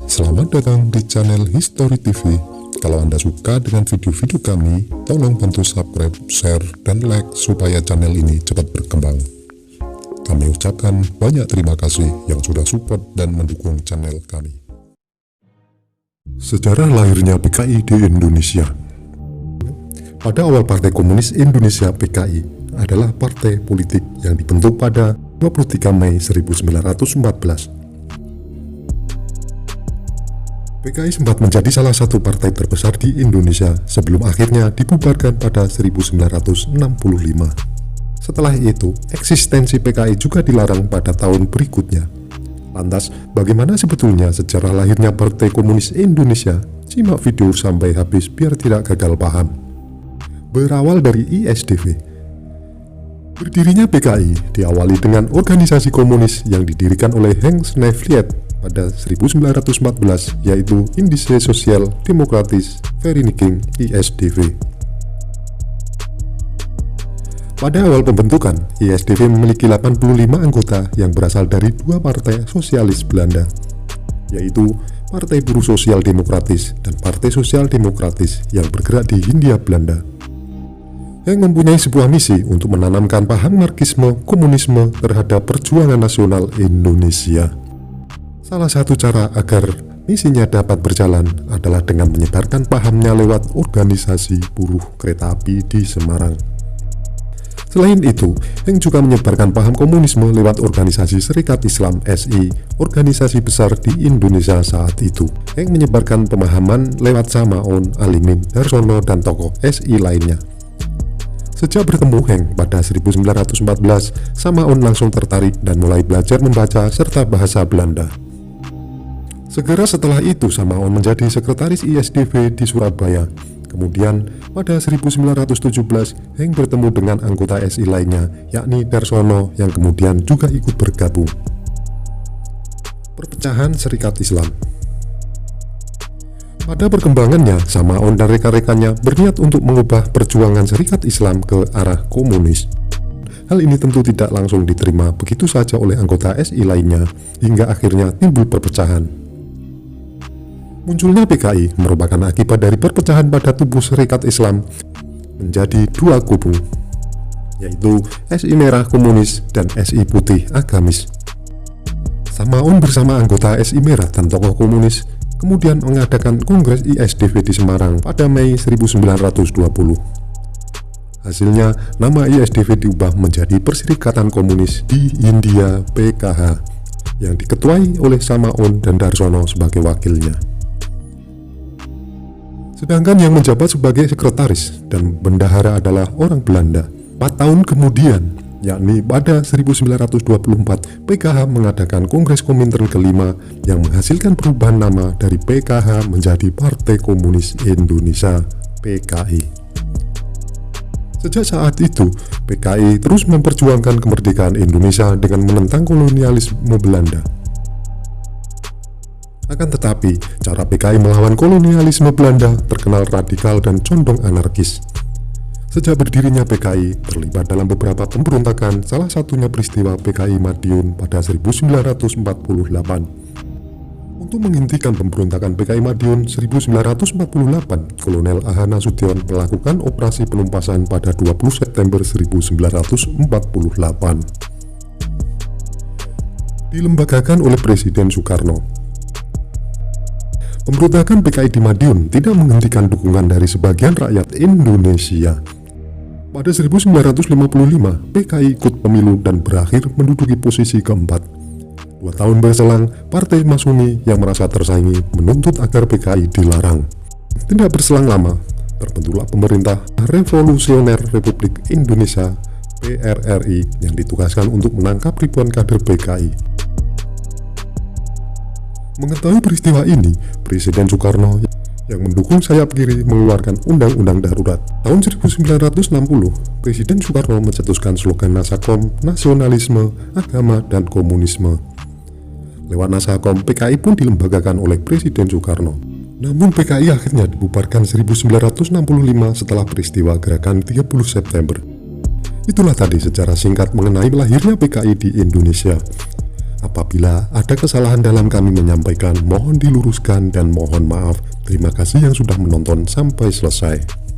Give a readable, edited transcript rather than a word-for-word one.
Selamat datang di channel History TV. Kalau Anda suka dengan video-video kami, tolong bantu subscribe, share, dan like supaya channel ini cepat berkembang. Kami ucapkan banyak terima kasih yang sudah support dan mendukung channel kami. Sejarah lahirnya PKI di Indonesia. Pada awal Partai Komunis Indonesia (PKI) adalah partai politik yang dibentuk pada 23 Mei 1914. PKI sempat menjadi salah satu partai terbesar di Indonesia sebelum akhirnya dibubarkan pada 1965. Setelah itu, eksistensi PKI juga dilarang pada tahun berikutnya. Lantas, bagaimana sebetulnya sejarah lahirnya Partai Komunis Indonesia? Simak video sampai habis biar tidak gagal paham. Berawal dari ISDV. Berdirinya PKI diawali dengan organisasi komunis yang didirikan oleh Hans Nevliet pada 1914, yaitu Indische Sosial Demokratische Vereniging (ISDV). Pada awal pembentukan, ISDV memiliki 85 anggota yang berasal dari dua partai sosialis Belanda, yaitu Partai Buruh Sosial Demokratis dan Partai Sosial Demokratis yang bergerak di Hindia Belanda, yang mempunyai sebuah misi untuk menanamkan paham Marxisme komunisme terhadap perjuangan nasional Indonesia. Salah satu cara agar misinya dapat berjalan adalah dengan menyebarkan pahamnya lewat organisasi buruh kereta api di Semarang. Selain itu, Heng juga menyebarkan paham komunisme lewat organisasi Serikat Islam SI, organisasi besar di Indonesia saat itu. Heng menyebarkan pemahaman lewat Samaun, Alimin, Darsono, dan tokoh SI lainnya. Sejak bertemu Heng pada 1914, Samaun langsung tertarik dan mulai belajar membaca serta bahasa Belanda. Segera setelah itu, Samaun menjadi sekretaris ISDV di Surabaya. Kemudian, pada 1917, Heng bertemu dengan anggota SI lainnya, yakni Darsono, yang kemudian juga ikut bergabung. Perpecahan Serikat Islam. Pada perkembangannya, Samaun dan rekan-rekannya berniat untuk mengubah perjuangan Serikat Islam ke arah komunis. Hal ini tentu tidak langsung diterima begitu saja oleh anggota SI lainnya, hingga akhirnya timbul perpecahan. Munculnya PKI merupakan akibat dari perpecahan pada tubuh Serikat Islam menjadi dua kubu, yaitu SI Merah Komunis dan SI Putih Agamis. Samaun bersama anggota SI Merah dan tokoh komunis kemudian mengadakan Kongres ISDV di Semarang pada Mei 1920. Hasilnya, nama ISDV diubah menjadi Perserikatan Komunis di Hindia PKH, yang diketuai oleh Samaun dan Darsono sebagai wakilnya. Sedangkan yang menjabat sebagai sekretaris dan bendahara adalah orang Belanda. 4 tahun kemudian, yakni pada 1924, PKH mengadakan Kongres Komintern kelima yang menghasilkan perubahan nama dari PKH menjadi Partai Komunis Indonesia (PKI). Sejak saat itu, PKI terus memperjuangkan kemerdekaan Indonesia dengan menentang kolonialisme Belanda. Akan tetapi, cara PKI melawan kolonialisme Belanda terkenal radikal dan condong anarkis. Sejak berdirinya PKI terlibat dalam beberapa pemberontakan, salah satunya peristiwa PKI Madiun pada 1948. Untuk menghentikan pemberontakan PKI Madiun 1948, Kolonel A.H. Nasution melakukan operasi penumpasan pada 20 September 1948. Dilembagakan oleh Presiden Soekarno. Pemberontakan PKI di Madiun tidak menghentikan dukungan dari sebagian rakyat Indonesia. Pada 1955, PKI ikut pemilu dan berakhir menduduki posisi keempat. 2 tahun berselang, Partai Masyumi yang merasa tersaingi menuntut agar PKI dilarang. Tidak berselang lama, terbentuklah Pemerintah Revolusioner Republik Indonesia (PRRI) yang ditugaskan untuk menangkap ribuan kader PKI. Mengetahui peristiwa ini, Presiden Soekarno yang mendukung sayap kiri mengeluarkan Undang-Undang Darurat. Tahun 1960, Presiden Soekarno mencetuskan slogan Nasakom, nasionalisme, agama, dan komunisme. Lewat Nasakom, PKI pun dilembagakan oleh Presiden Soekarno. Namun PKI akhirnya dibubarkan 1965 setelah peristiwa gerakan 30 September. Itulah tadi secara singkat mengenai lahirnya PKI di Indonesia. Apabila ada kesalahan dalam kami menyampaikan, mohon diluruskan dan mohon maaf. Terima kasih yang sudah menonton sampai selesai.